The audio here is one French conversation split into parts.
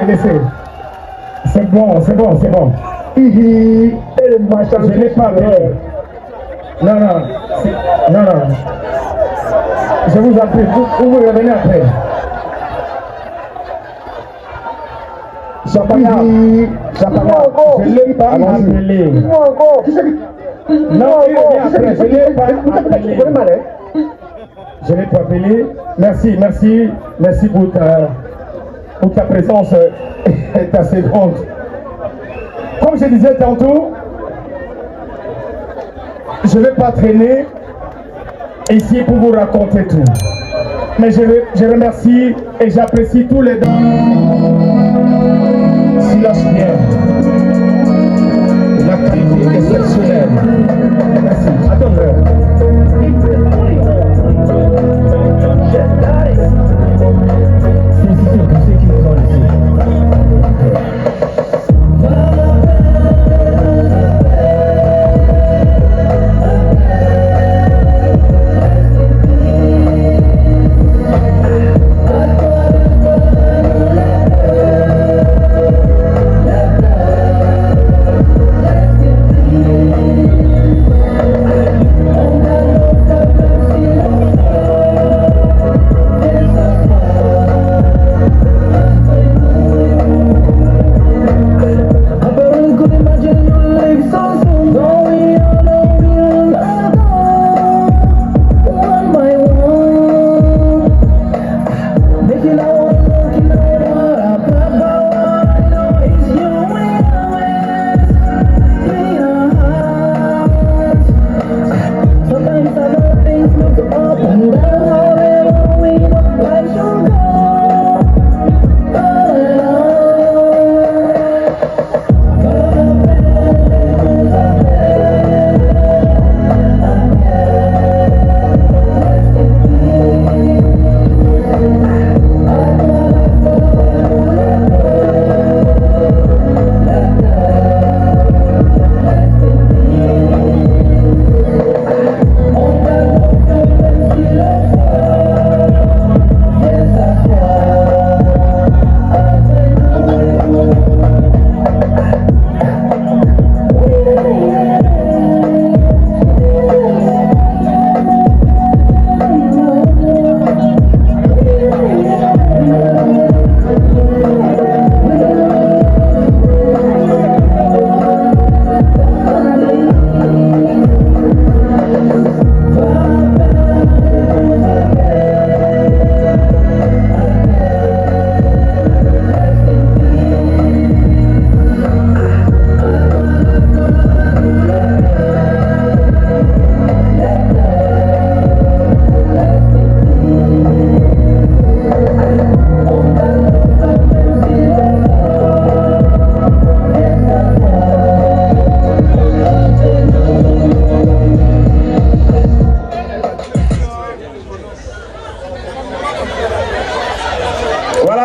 laissez. C'est bon, c'est bon, c'est bon. Je n'ai pas peur. Non, non. Non, non. Je vous en prie, vous me revenez après. Chapaya, je ne l'ai pas appelé. Non, il revient après, je ne l'ai pas appelé. Je ne l'ai pas appelé. Merci, merci, merci pour ta présence et ta seconde. Comme je disais tantôt, je ne vais pas traîner ici pour vous raconter tout. Mais je remercie et j'apprécie tous les dons. Silence bien. La qualité exceptionnelle. Merci. Attends-le.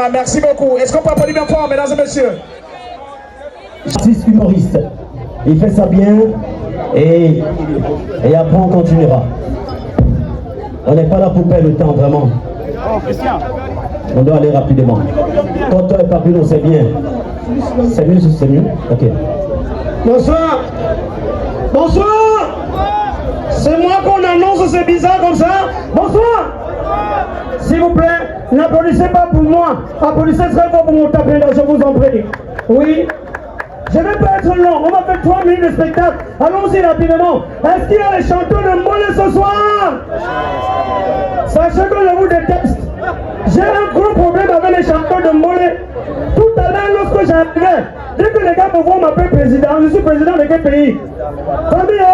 Merci beaucoup. Est-ce qu'on peut applaudir bien fort, mesdames et messieurs? Artiste humoriste. Il fait ça bien et après on continuera. On n'est pas là pour perdre le temps, vraiment. On doit aller rapidement. Quand toi et Papillon, c'est bien. C'est mieux, c'est mieux. Ok. Bonsoir. Bonsoir. C'est moi qu'on annonce, c'est bizarre comme ça. Bonsoir. S'il vous plaît, n'applaudissez pas pour moi. Applaudissez très fort pour mon tapin, je vous en prie. Oui. Je ne vais pas être long, on va faire 3 minutes de spectacle. Allons-y rapidement. Est-ce qu'il y a les chanteurs de Mbolé ce soir? Sachez que je vous déteste. J'ai un gros problème avec les chanteurs de Mbolé. Tout à l'heure, lorsque j'arrivais, dès que les gars me voient m'appeler président, je suis président de quel pays? Famille,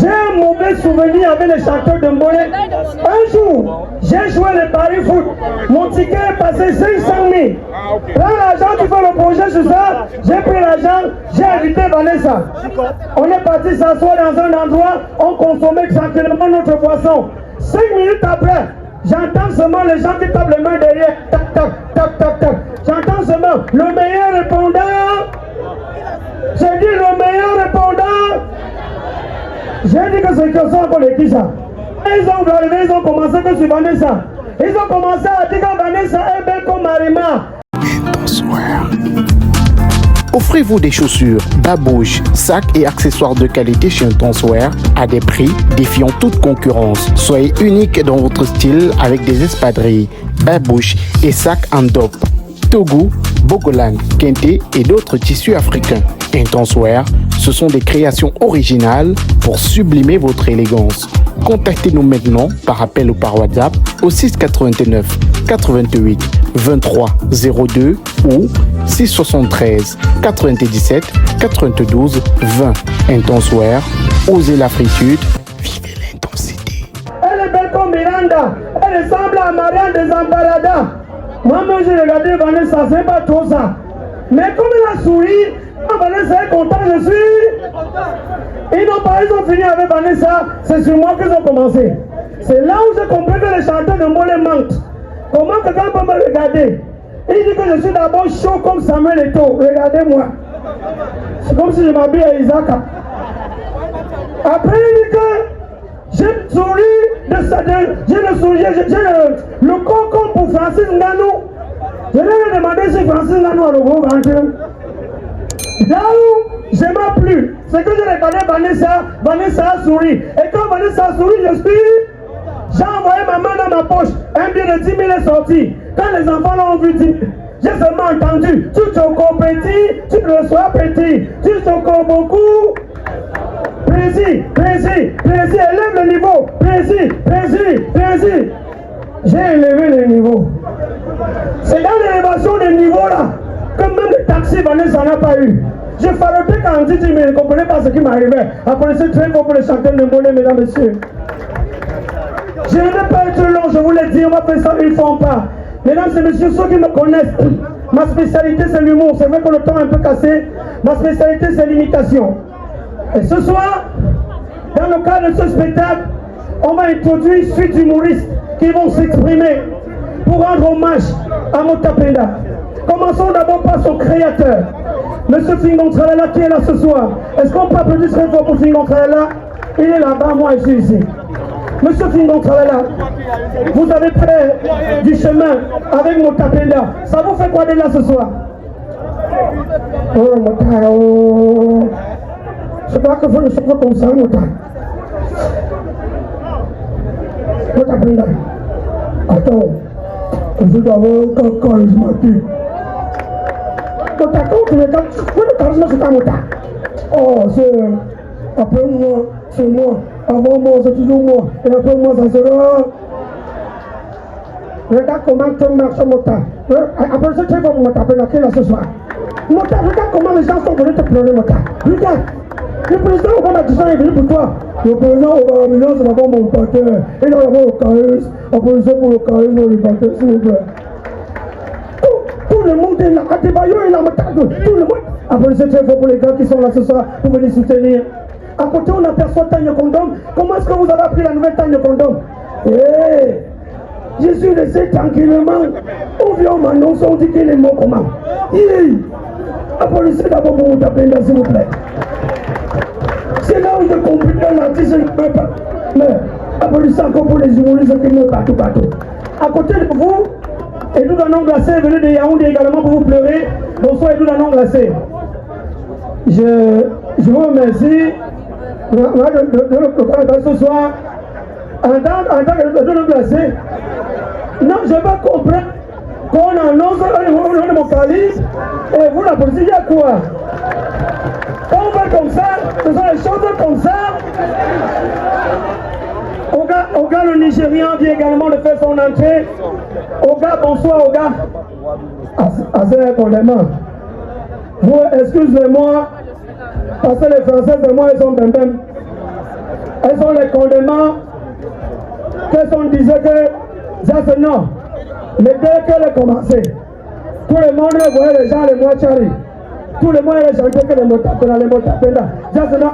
j'ai un mauvais souvenir avec les chanteurs de Mbolé. Un jour, j'ai joué les paris foot. Mon ticket est passé 500 000. Là, l'argent qui fait le projet sur ça, j'ai pris l'argent, j'ai invité Vanessa. On est parti s'asseoir dans un endroit, on consommait tranquillement notre boisson. 5 minutes après, j'entends seulement les gens qui tapent les mains derrière. Tac, tac, tac, tac, tac. J'entends seulement le meilleur répondant. J'ai dit le meilleur répondant. J'ai dit que c'est que ça pour les qui ça. Ils ont arrivé, ils ont commencé que sur Vanessa. Ils ont commencé à dire que Vanessa est belle comme Marima. Offrez-vous des chaussures, babouches, sacs et accessoires de qualité chez Intenswear à des prix défiant toute concurrence. Soyez unique dans votre style avec des espadrilles, babouches et sacs en dope. Togo, Bogolan, Kente et d'autres tissus africains. Intenswear, ce sont des créations originales pour sublimer votre élégance. Contactez-nous maintenant par appel ou par WhatsApp au 689 88 23 02 ou 673 97 92 20. Intenswear, osez la fritude, vivez l'intensité. Elle est belle comme Miranda, elle ressemble à Marianne des Amparada. Moi-même j'ai regardé Vanessa, c'est pas trop ça. Mais comme elle a souri, Vanessa est contente, je suis. Ils ont fini avec Vanessa, c'est sur moi qu'ils ont commencé. C'est là où j'ai compris que les chanteurs de Mollet mentent. Comment quelqu'un peut me regarder? Il dit que je suis d'abord chaud comme Samuel Eto'o. Regardez-moi. C'est comme si je m'habille à Isaac. Après, il dit que j'ai souri j'ai le concombre pour Francis Nganou. Je lui ai demandé si Francis Nganou a le gros ventre. Là où je m'ai plu, c'est que j'ai regardé Vanessa a souri. Et quand Vanessa a souri, j'ai envoyé ma main dans ma poche. Un billet de 10 000 est sorti. Quand les enfants l'ont vu dire, j'ai seulement entendu, tu choco petit, tu reçois petit, tu choco beaucoup. Plaisir, élève le niveau. Plaisir. J'ai élevé le niveau. C'est dans l'élévation des niveaux là que même le taxi Vanessa n'a pas eu. Je farotais quand on dit, mais je ne comprenais pas ce qui m'arrivait. Après, c'est très beau pour les chanteurs de Mollet, mesdames et messieurs. Je ne vais pas être long, je vous l'ai dit, on va faire ça une fois pas. Mesdames et messieurs, ceux qui me connaissent, ma spécialité c'est l'humour. C'est vrai que le temps est un peu cassé. Ma spécialité c'est l'imitation. Et ce soir, dans le cadre de ce spectacle, on va introduire 8 humoristes qui vont s'exprimer pour rendre hommage à Motapenda. Commençons d'abord par son créateur, Monsieur Fingon Tralala qui est là ce soir. Est-ce qu'on peut applaudir très fort pour Fingon Tralala? Il est là-bas, moi je suis ici. Monsieur Fingon Tralala, vous avez fait du chemin avec Motapenda. Ça vous fait quoi d'être là ce soir? Oh, Mota, oh. Je crois que vous ne savez pas comme ça, Mota. Motapenda. Attends, je dois avoir un charismatique. Mota, quand tu regardes, le charisme c'est un Mota. Oh, c'est après moi, c'est moi. Avant moi, c'est toujours moi. Et après moi, ça sera. Regarde comment tu marches, Mota. Après, c'est très bon, Mota, qui est là ce soir. Mota, regarde comment les gens sont venus te pleurer, Mota. Regarde. Le président Obama est venu pour toi. Le président Obama, c'est d'abord mon partenaire. Il doit avoir le charisme. Applaudissez pour le charisme, le partenaire, s'il vous plaît. Tout le monde est là. Adebayo est là, Mota. Tout le monde. Applaudissez très fort pour les gars qui sont là ce soir pour venir soutenir. À côté, on aperçoit Tanya Condom. Comment est-ce que vous avez appris la nouvelle Tanya Condom? Je suis resté tranquillement. On vient, on m'annonce, on dit qu'il est mort comment? Applaudissez d'abord pour Motapenda, s'il vous plaît. C'est là où j'ai compris que l'artiste ne peut pas. Mais applaudissez encore pour les humoristes qui meurent partout. À côté de vous, Edou Danon Glacé est venu de Yaoundé également pour vous pleurer. Bonsoir Edou Danon Glacé. Je vous remercie de ce soir. En tant que Edou Danon Glacé, non, je vais comprendre qu'on annonce un démocratie et vous la police, il y a quoi? Quand on fait comme ça, ce sont les choses comme ça. Oga le Nigérian vient également de faire son entrée. Oga, bonsoir Oga. Assez condamnant. Vous, excusez-moi, parce que les Français, pour moi, ils sont bim. Elles sont les condamnants. Qu'est-ce qu'on disait que ça c'est non. Mais dès qu'elle a commencé, tout le monde voyait les gens les moins charris. Tout le monde a chanté que les Motapenda.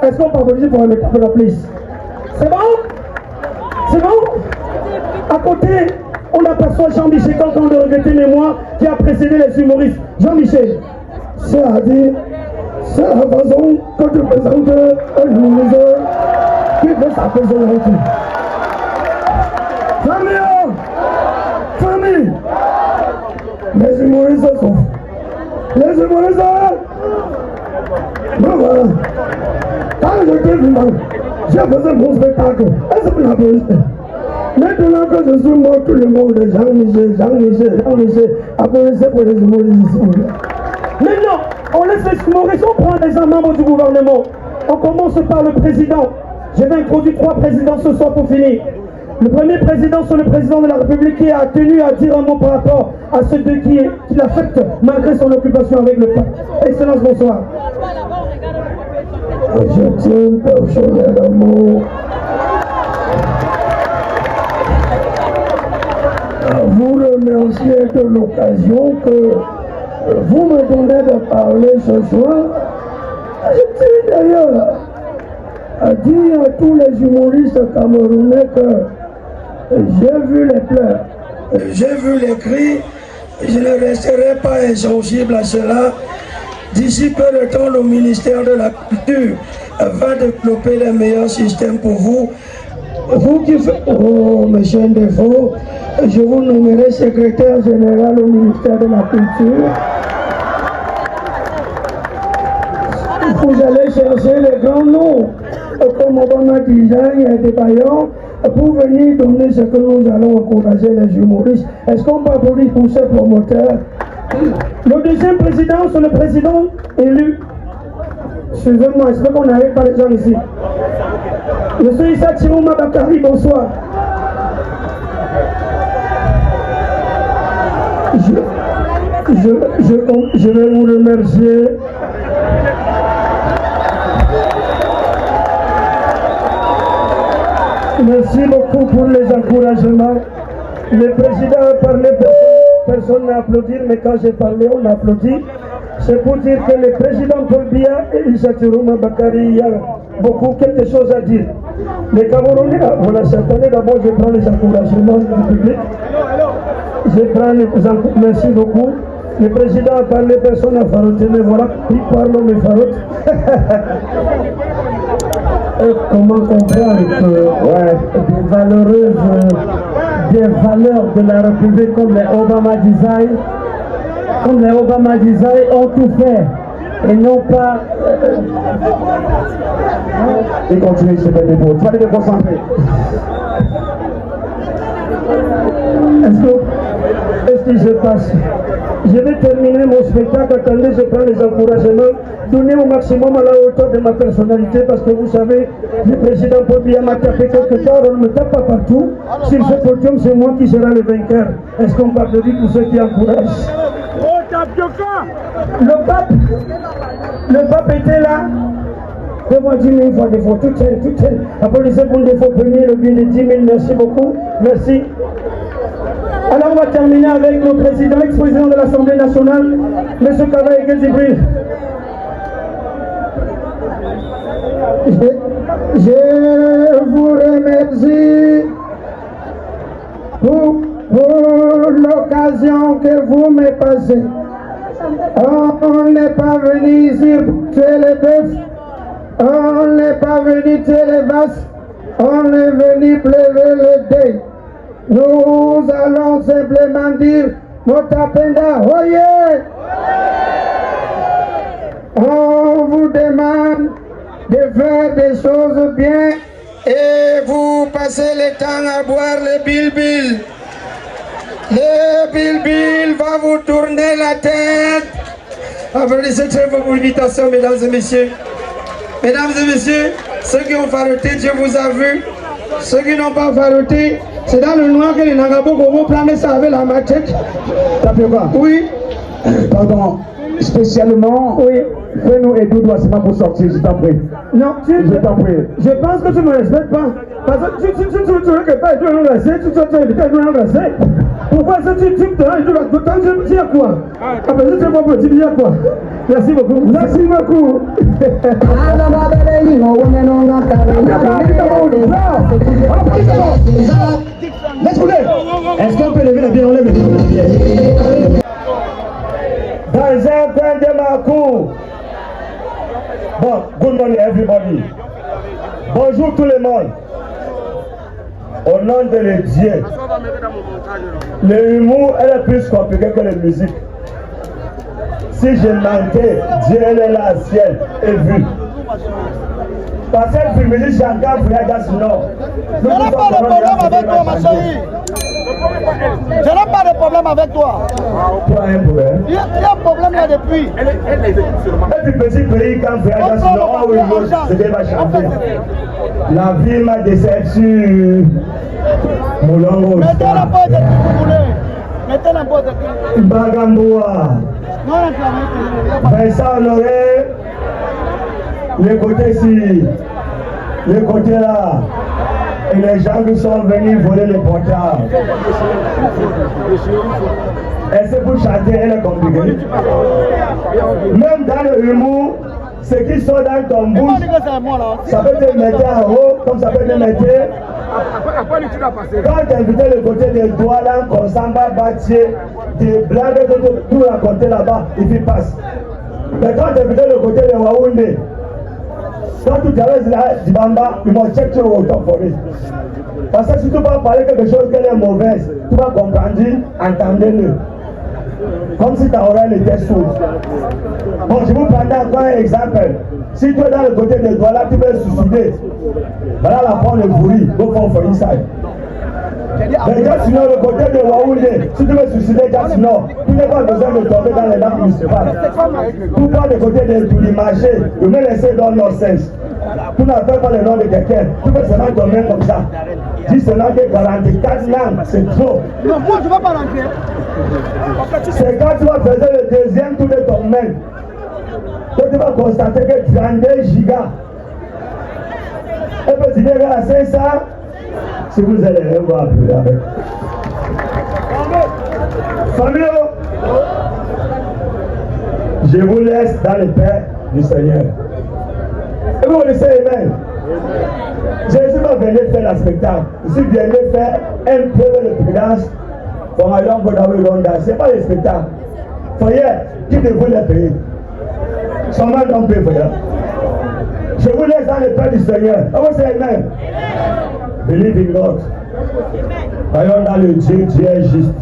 Est-ce qu'on peut applaudir pour les Motapenda, please? C'est bon? C'est bon? À côté, on aperçoit Jean-Michel quand on a regretté mémoire qui a précédé les humoristes. Jean-Michel, c'est-à-dire, c'est la façon que tu présentes un humoriste qui fait sa personnalité. Famille! Les humoristes sont. Les humoristes, voilà. Quand j'étais vivant, j'ai fait mon spectacle. Est-ce que la police? Maintenant que je suis mort, tout le monde est Jean-Michel. Applaudissez pour les humoristes ici. Maintenant, on laisse les humoristes, on prend les membres du gouvernement. On commence par le président. Je vais introduire 3 présidents ce soir pour finir. Le premier président, c'est le président de la République qui a tenu à dire un mot par rapport à ceux deux qui l'affectent malgré son occupation avec le pape. Excellence, bonsoir. Je tiens personnellement l'amour à vous remercier de l'occasion que vous me donnez de parler ce soir. Je tiens d'ailleurs à dire à tous les humoristes camerounais que j'ai vu les pleurs, j'ai vu les cris, je ne resterai pas insensible à cela. D'ici peu de temps, le ministère de la Culture va développer les meilleurs systèmes pour vous. Vous qui faites... Oh, monsieur Ndefo, je vous nommerai secrétaire général au ministère de la Culture. Vous allez chercher les grands noms, comme Obama Design et des Bayon, pour venir donner ce que nous allons encourager les humoristes. Est-ce qu'on peut applaudir pour ces promoteurs? Le deuxième président, c'est le président élu. Excusez-moi, j'espère qu'on n'arrive pas les gens ici. Monsieur Issa Chirouma Bakari, bonsoir. Je vais vous remercier. Merci beaucoup pour les encouragements. Le président a parlé, personne n'a applaudi, mais quand j'ai parlé, on a applaudi. C'est pour dire que le président Paul Biya et Issa Chirouma Bakari, il y a quelque chose à dire. Les Camerounais, voilà, cette année d'abord, je prends les encouragements du public. Merci beaucoup. Le président a parlé, personne n'a faroté, mais voilà, il parle, mais farote. Comment comprendre que des valeurs de la République comme les Obama Design, ont tout fait et non pas... Et continue, c'est pas des mots. Tu vas te concentrer. Est-ce que je passe? Je vais terminer mon spectacle. Attendez, je prends les encouragements. Donnez au maximum à la hauteur de ma personnalité parce que vous savez, le président Paul Biya m'a tapé quelque part, on ne me tape pas partout. Sur ce podium, c'est moi qui serai le vainqueur. Est-ce qu'on peut applaudir pour ceux qui encouragent? Le pape était là. Fais-moi 10 000 fois des fois, tout seul. Applaudissez pour des fois premier, le bien de 10 000, merci beaucoup. Merci. Alors on va terminer avec le président, ex-président de l'Assemblée nationale, M. Kavaye Djibril. Je vous remercie pour l'occasion que vous me passez. On n'est pas venu ici pour tuer les bœufs, on n'est pas venu tuer les vaches, on est venu pleurer le deuil. Nous allons simplement dire Motapenda, oyez! On vous demande de faire des choses bien et vous passez le temps à boire le bilbil. Le bilbil va vous tourner la tête. Applaudissez très fort pour l'invitation, mesdames et messieurs. Mesdames et messieurs, ceux qui ont faroté, Dieu vous a vu. Ceux qui n'ont pas faroté, c'est dans le noir que les Nagabo vont planer ça avec la machette. T'as fait quoi? Oui. Pardon, spécialement, Oui. fais-nous et Doudou Assima pour sortir, je t'en prie. Non, Je t'en prie. je pense que tu ne me respectes pas. Parce que tu veux que pas nous rester, tu dois nous rester. Pourquoi est-ce que tu te rends tu dis à quoi? Après, je te vois pour dire à quoi? Merci beaucoup. Merci beaucoup. Laisse rouler. Est-ce qu'on peut lever la bière? On lève la bière. Dans un coin de ma cour. Bon, good morning everybody. Bonjour tout le monde. Au nom de Dieu. Le humour est plus compliqué que la musique. Si je mentais, Dieu est là, ciel et vu. Parce que le ministre Jean-Claude Fouyagas Nord. Je n'ai pas de problème avec toi, ma chérie. Je n'ai pas de problème avec toi. Tu as un problème? Il y a un problème là depuis. Et puis petit pays quand Fouyagas Nord, oui, ce qui va changer. La vie m'a déception. Moulongo. Mettez la porte de qui vous voulez. Mettez la porte de qui. Bagamboa. Non, Vincent Honoré. Le côté ici, le côté là, et les gens qui sont venus voler les portables. Et c'est pour chanter, elle est compliquée. Même dans le humour, ce qui sort dans ton bouche, ça peut te mettre en haut, comme ça peut te mettre. Quand tu invites le côté des doigts là, qu'on s'en va battre, des blagues, tout raconter là-bas, il fait passe. Mais quand tu invites le côté de Waoundé, quand tu traverses là, Dibamba, ils vont checker au top for it. Parce que si tu vas parler quelque chose qui est mauvaise, tu vas comprendre, entendez-le. Comme si ta oreille était sourde. Bon, je vous prends encore un exemple. Si tu es dans le côté des doigts là, tu veux suicider. Voilà la porte de Bouri, go for inside. Mais sinon, le côté de Waoundé, si tu veux suicider, sinon, tu n'as pas besoin de tomber dans les lacs municipales. Tout pas de côté de marché, tu me laisser dans nos sens. Tu n'appelles pas le nom de quelqu'un, tu peux seulement tomber comme ça. Dis seulement que 44 langues, c'est trop. Non, moi je ne vais pas rentrer. C'est quand tu vas faire le deuxième tour de ton main. Donc tu vas constater que 32 gigas. Et puis tu viens à 500. Si vous allez rien voir plus avec. Famille, je vous laisse dans le paix du Seigneur. Et vous le savez même. Je ne suis pas venu faire le spectacle. Je suis venu faire un peu de prudence pour un long Ronda. Ce n'est pas le spectacle. Voyez, qui devrait le payer? Seulement non payer. Je vous laisse dans le paix du Seigneur. Et vous savez même. Believe in God. Voyons dans le Dieu, Dieu est juste.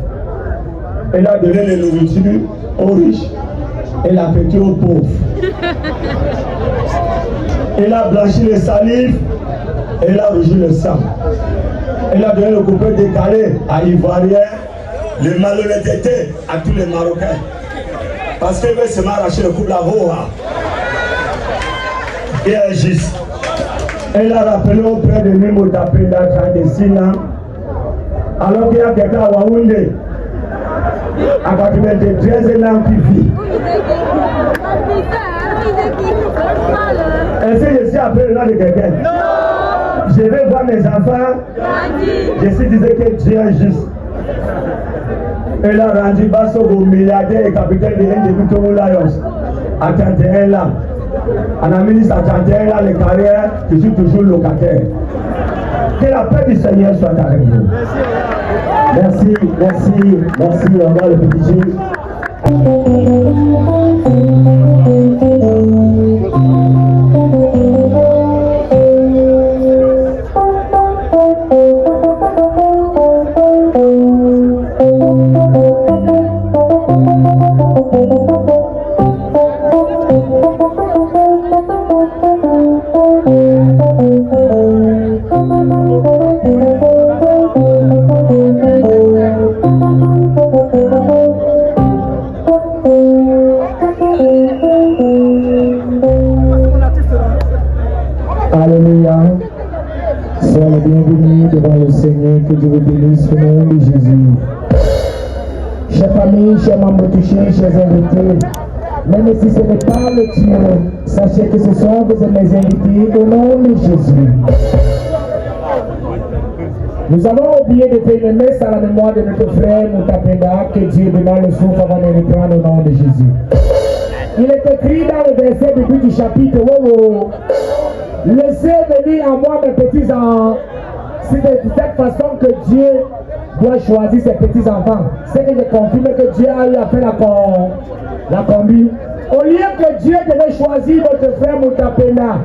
Il a donné la nourriture aux riches et l'appétit aux pauvres. Il a blanchi les salives et il a rougi le sang. Il a donné le coupé décalé à Ivoiriens, le malhonnêteté à tous les Marocains. Parce qu'il veut se m'arracher le couple à Roha. Il est juste. Elle a rappelé auprès de Mimo Tapenda 36 ans, alors qu'il y a quelqu'un à Waoundé, à 93 ans qui vit. Est-ce que je suis appelé le nom de quelqu'un? Non. Je vais voir mes enfants. Je suis disais que Dieu est juste. Elle a rendu Basso au milliardaire et capitaine de l'Individual Lions à 31 ans. En ministre à 31 ans, les carrières, je suis toujours locataire. Que la paix du Seigneur soit avec vous. Merci, au revoir le petit Gilles. Alléluia. Sois le bienvenu devant le Seigneur, que Dieu vous bénisse au nom de Jésus. Chers familles, chers membres touchés, chers invités, même si ce n'est pas le Dieu, sachez que ce sont mes invités au nom de Jésus. Nous avons oublié de faire une messe à la mémoire de notre frère Moutapenda, que Dieu demande le souffle avant de reprendre au nom de Jésus. Il est écrit dans le verset du chapitre, laissez venir à moi mes petits-enfants. C'est de cette façon que Dieu doit choisir ses petits-enfants. C'est que je confirme que Dieu a eu à faire la combi. Au lieu que Dieu devait choisir votre frère Moutapenda,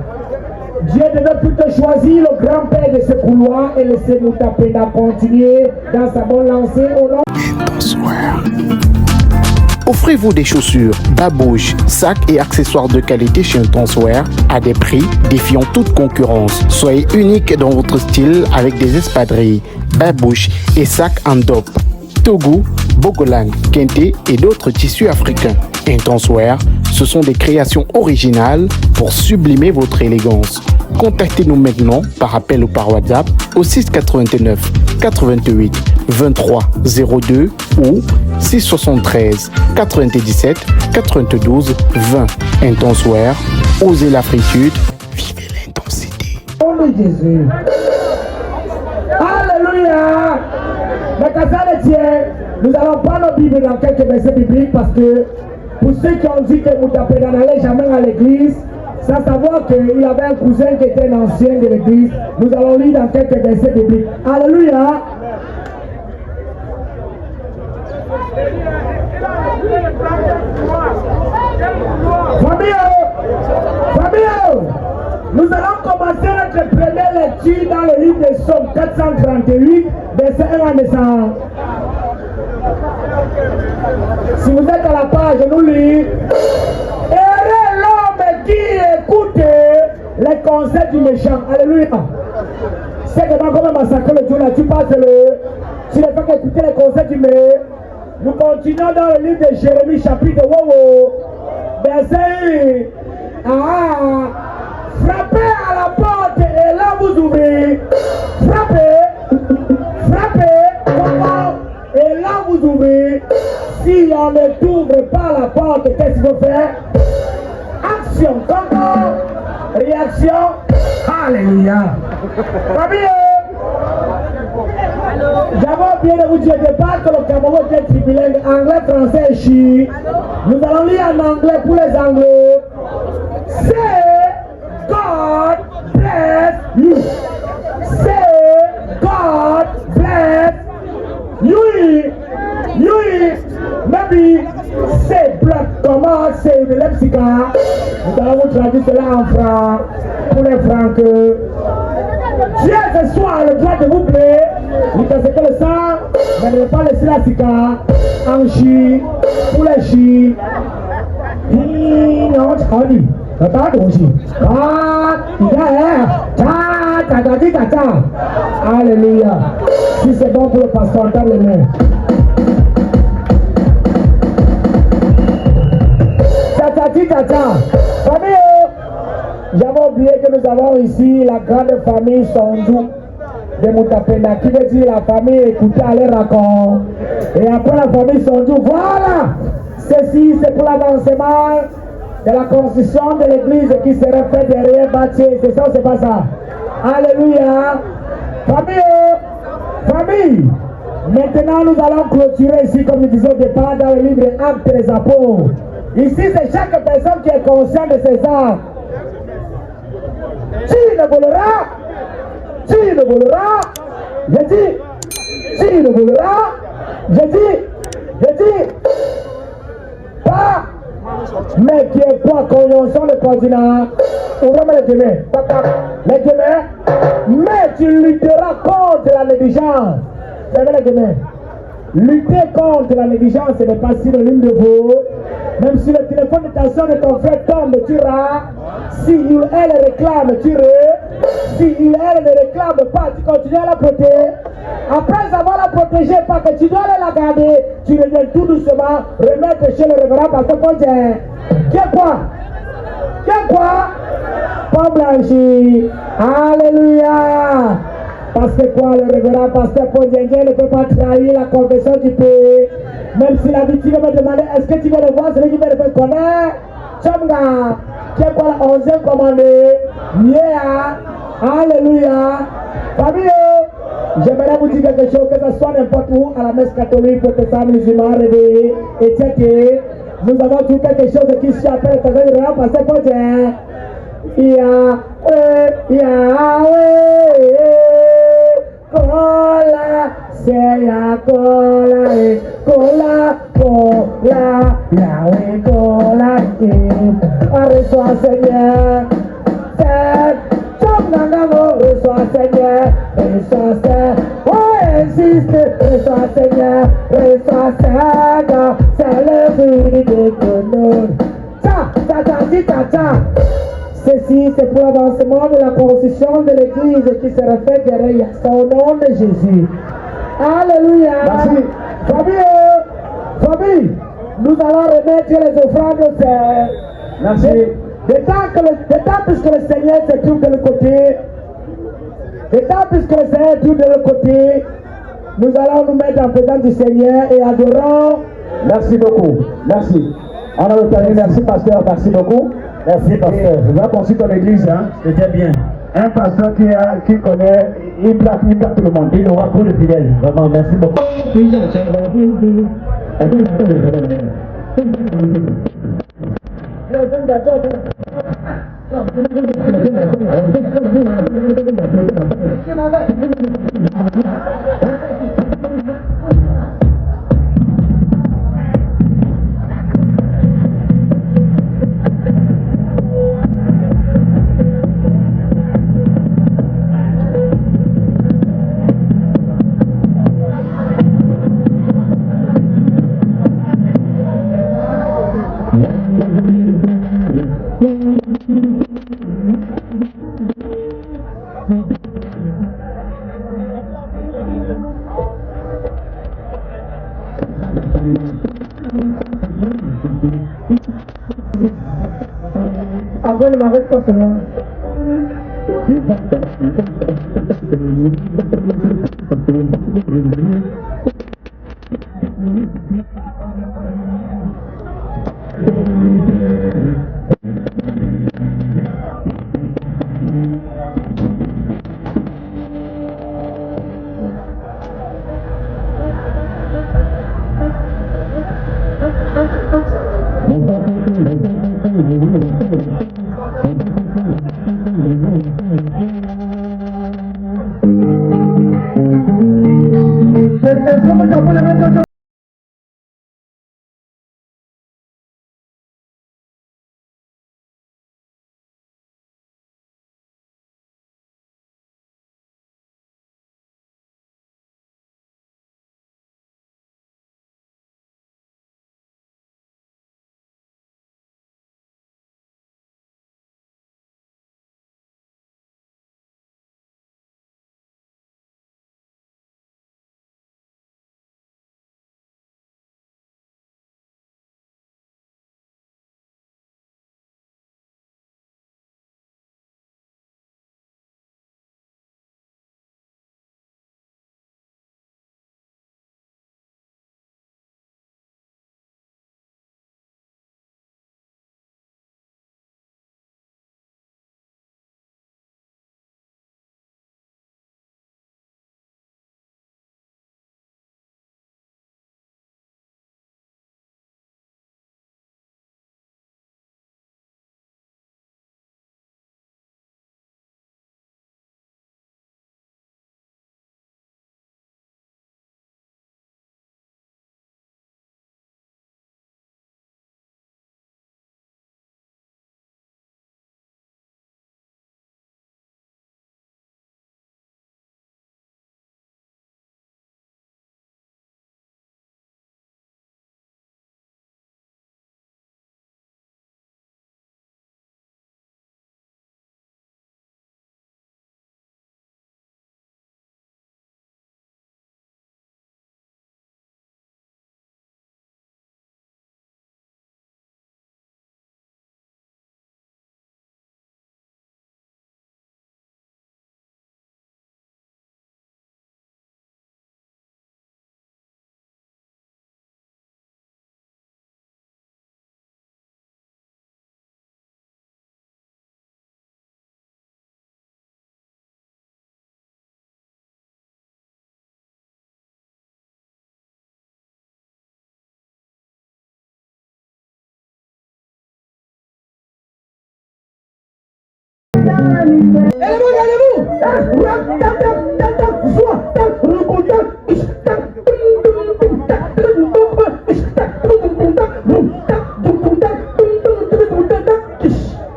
Dieu devait plutôt choisir le grand-père de ce couloir et laisser Moutapenda continuer dans sa bonne lancée au nom. Bonsoir. Offrez-vous des chaussures, babouches, sacs et accessoires de qualité chez Tonswear à des prix défiant toute concurrence. Soyez unique dans votre style avec des espadrilles, babouches et sacs en dope. Togo, Bogolan, Kente et d'autres tissus africains. Tonswear, ce sont des créations originales pour sublimer votre élégance. Contactez-nous maintenant par appel ou par WhatsApp au 689 88 23 02 ou 673 97 92 20. Tonswear, osez la fritude, vivez l'intensité. Au nom de Jésus. Alléluia. Mais quand ça le tient, nous allons prendre nos Bibles dans quelques versets bibliques parce que pour ceux qui ont dit que Moutapéda n'allait jamais à l'église, sans savoir qu'il avait un cousin qui était un ancien de l'église, nous allons lire dans quelques versets bibliques. Alléluia. Famille, nous allons commencer notre première lecture dans le livre des Psaumes 438, verset 1 à 900. Si vous êtes à la page, nous lisons. Heureux l'homme qui écoute les conseils du méchant. Alléluia. C'est que dans comme massacre le Dieu là, tu passes tu ne fais qu'écouter les conseils du méchant. Nous continuons dans le livre de Jérémie, chapitre verset 1. Frappez à la porte et là vous ouvrez. Frappez, et là vous ouvrez. Si on ne t'ouvre pas la porte, qu'est-ce qu'il faut faire? Action, comment? Réaction. Alléluia. J'avais oublié de vous dire au départ que le Cameroun est trilingue, anglais, français et chi. Nous allons lire en anglais pour les anglais. Say God bless you. Say God bless you. Maybe say black. Comment c'est le lexica? Nous allons vous traduire cela en franc pour les francs. Dieu ce soir le droit de vous plaire. Il fait que le sang, mais ne pas laisser la sika en chi, pour les chi. Non, on dit. Alléluia. Si c'est bon pour le pasteur, on tape les mains. Famille, j'avais oublié que nous avons ici la grande famille Sondou de Moutapéda, qui veut dire la famille écoutée à les raconter. Et après la famille Sondou, voilà, ceci c'est pour l'avancement de la construction de l'église qui sera faite derrière Bâtier. C'est ça ou c'est pas ça? Alléluia. Famille, maintenant nous allons clôturer ici, comme nous disions au départ, dans le livre des Actes des Apôtres. Ici, c'est chaque personne qui est consciente de ses actes. Tu ne voleras, j'ai dit, tu ne voleras, j'ai dit, pas, mais qui est quoi, conjonction de continent, ouvrez-moi les deux mains, mais tu lutteras contre la négligence, fermez les deux mains. Lutter contre la négligence, ce n'est pas synonyme de vous. Même si le téléphone de ta soeur de ton frère tombe, tu iras. Si il, elle réclame, tu iras. Si il, elle ne réclame pas, tu continues à la protéger. Après avoir la protégée, pas que tu dois aller la garder, tu reviens tout doucement, remettre chez le révérend pasteur Pontier. Qu'est quoi? Pas blanchi. Alléluia. Parce que quoi, le révérend pasteur Pontier ne peut pas trahir la confession du pays. Même si la victime me demandait, est-ce que tu veux le voir, celui qui veut le faire connaître? Tchomga, qui est quoi la 11e commandée? Yeah, alléluia. Famille, j'aimerais vous dire quelque chose, que ce soit n'importe où, à la messe catholique, protestant, musulman, réveillé, et tchèque, nous avons tout quelque chose qui s'appelle le révérend pasteur Pontier. Cola, sea cola, cola, Yahweh cola, reçois Seigneur, reçois Seigneur, oh insiste, reçois Seigneur, c'est le but, Ceci, c'est pour l'avancement de la construction de l'église qui sera faite derrière son nom de Jésus. Alléluia. Merci. Famille, nous allons remettre les offrandes au Seigneur. Merci. D'état puisque le Seigneur se trouve de l'autre côté, nous allons nous mettre en présence du Seigneur et adorons. Merci beaucoup. Merci. On a obtenu. Merci, pasteur. Merci beaucoup. Merci, pasteur. Je dois construire ton église. Hein. C'était bien. Un pasteur qui connaît, il plaque tout le monde. Il aura beaucoup de fidèles. Vraiment, merci beaucoup. Avant de m'arrêter pour cela.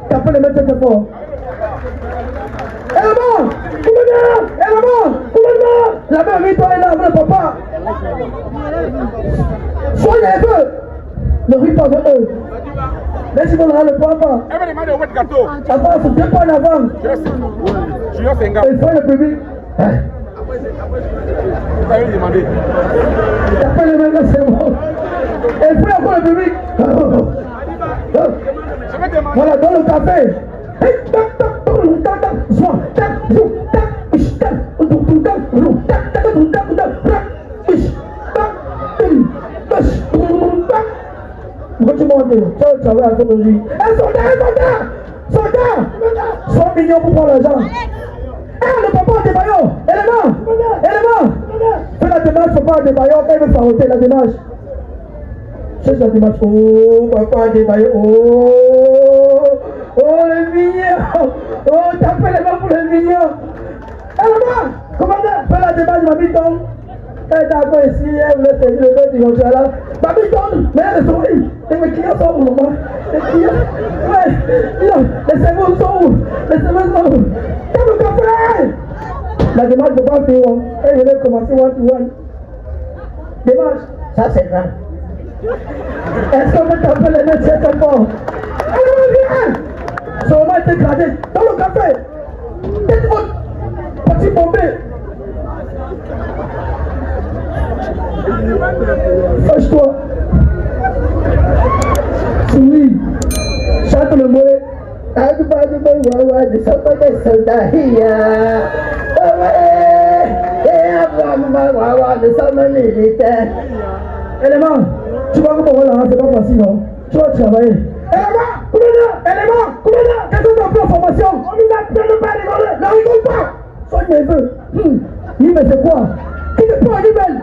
Tapez les mains très fort. La main vite, toi est là, mon papa. Soyez heureux. Ne ris pas de eux. Mais si vous ne le prend pas. Avant, il faut 2 points d'avant. Il faut le public. T'appelles le mec, c'est bon. Il faut encore le public. Voilà, dans le café. Pourquoi tu montes? Tu travailles à ton musique. Soldat! Sois mignon pour prendre l'argent. Le papa de Bayo! Élément! Fais la démarche, papa de Bayo, quand il veut faroter la démarche. Cherche la démarche. Oh, papa de Bayo. Oh, le mignon! Oh, tapez les mains pour le mignon! Élément! Commandant, fais la démarche, ma biton. Elle est d'accord ici, elle voulait servir le père du Yonja là. Ma biton, mais elle est souris. Et mes clients sont où, maman? Les clients, ouais, les serveurs sont où? Les serveurs sont où? Comme le café! La démarche de pas faire, elle venait commencer one to one. Démarche, ça c'est grand. Est-ce qu'on peut taper les mains très très fort? Allez, viens! Son main était gradé dans le café. Tête haute, petit bombé. Fâche-toi. Souris. Chante le mot. Ne sont pas des soldats. Nous sommes militaires. Élément, tu vois comment on l'a, c'est pas facile, non? Tu vas travailler. Élément, quelqu'un t'a pris en formation. On nous a pris de pas rigoler. Ne rigole pas. Sois nerveux. Oui, mais c'est quoi? Qui te prend une belle?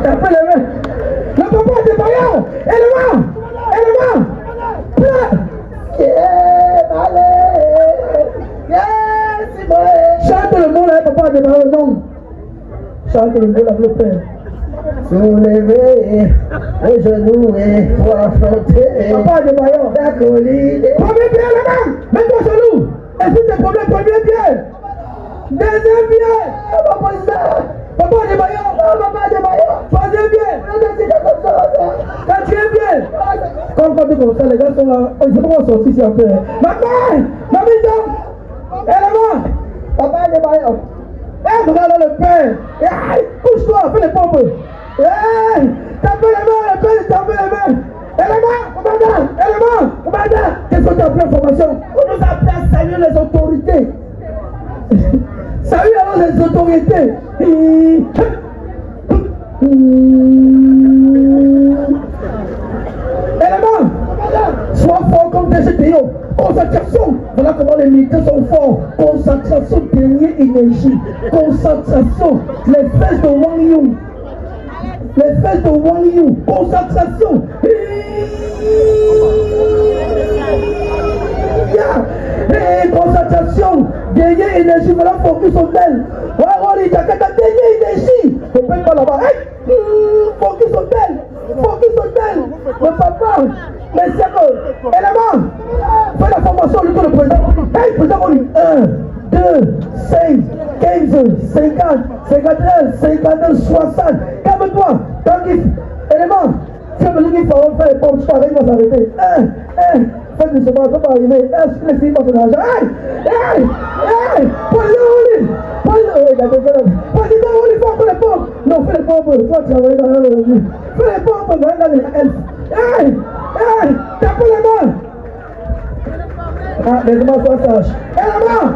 T'appelles les mains. Le papa de Bayo. Élément. Plein. Chante le mot là, papa de Bayo, non. Chante le mot là, le père. Soulever les genoux et pour affronter. Papa de Bayo. La colline. Premier pied, les mains. Mets-toi genoux. Et si t'es premier pied. Deuxième pied. Papa de Bayo. Troisième pied. Quatrième pied. Quand on dit comme ça, les gars sont là. Ils ne vont pas sortir ici après. Maman, élément. Papa de Bayo. Regarde le père. Couche-toi, fais les pompes. Tapez les mains, tapez les mains. Élément, commandant. Qu'est-ce qu'on t'a appris en formation? On nous a appris à saluer les autorités. Salut alors les autorités. Élément, sois fort comme des GTO. Concentration. Voilà comment les militaires sont forts. Concentration, dernière énergie. Concentration. Les fesses de Wang Yu. Concentration. Concentration. Dernière énergie. Voilà, focus au tel. Voilà, les jaquettes, dernière énergie. On ne peut pas là-bas. Focus au tel. Le papa. Mais c'est que, élément, fais la formation du président. Président, 1, 2, 5, 15, 50, 51, 52, 60. Calme-toi, tranquille. Élément, si on me dit qu'il faut faire les pompes, tu arrives à s'arrêter. Faites du chemin, ça va arriver. Est-ce que les filles vont se l'argent? Président, on lui fait les pompes. Non, fais les pompes. Toi, tu travailles dans le vie. Fais les pompes, regarde les elfes. Tapez les mains. Les mains soient sages. Élément.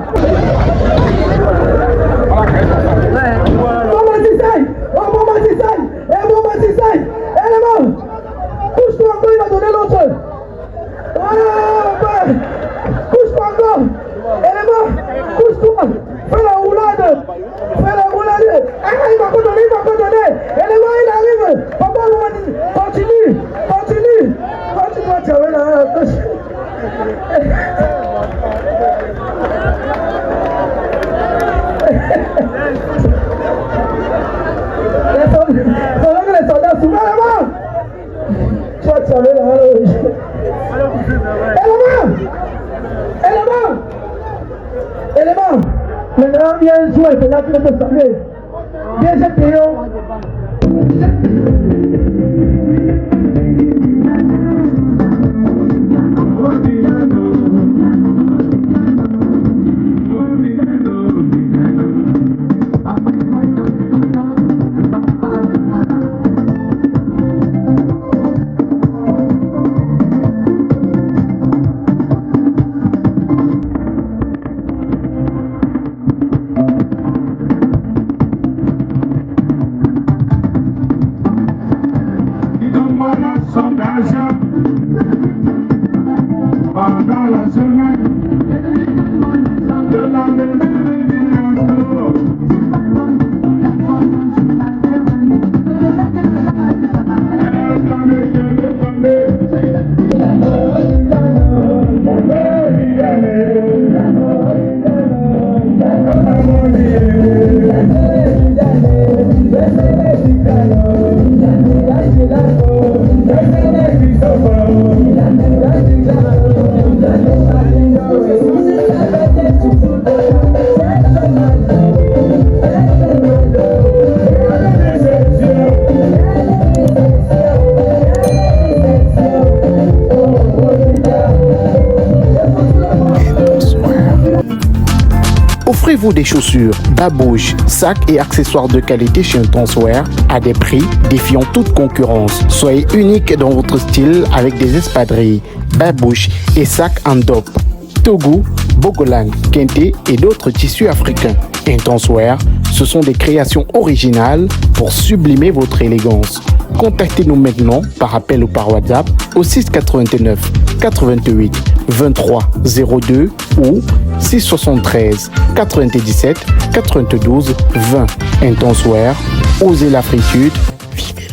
Élément. Couche-toi encore, il va donner l'autre. Couche-toi encore. Élément. Couche-toi. Fais la roulade. Il va donner. Élément, il arrive. Papa, continue. Continue à travailler là. Les soldats souvent là-bas. Tu vas travailler là. Élément. Maintenant, viens jouer, c'est là que tu vas te saluer. Viens, j'ai payé. Pendant la semaine de l'année. Offrez-vous des chaussures, babouches, sacs et accessoires de qualité chez Tonswear à des prix défiant toute concurrence. Soyez unique dans votre style avec des espadrilles, babouches et sacs en dope. Togo, Bogolan, Kente et d'autres tissus africains. Tonswear, ce sont des créations originales pour sublimer votre élégance. Contactez-nous maintenant par appel ou par WhatsApp au 689 88 23 02 ou 673 97 92 20. Tonswear, osez l'Afritude, vivez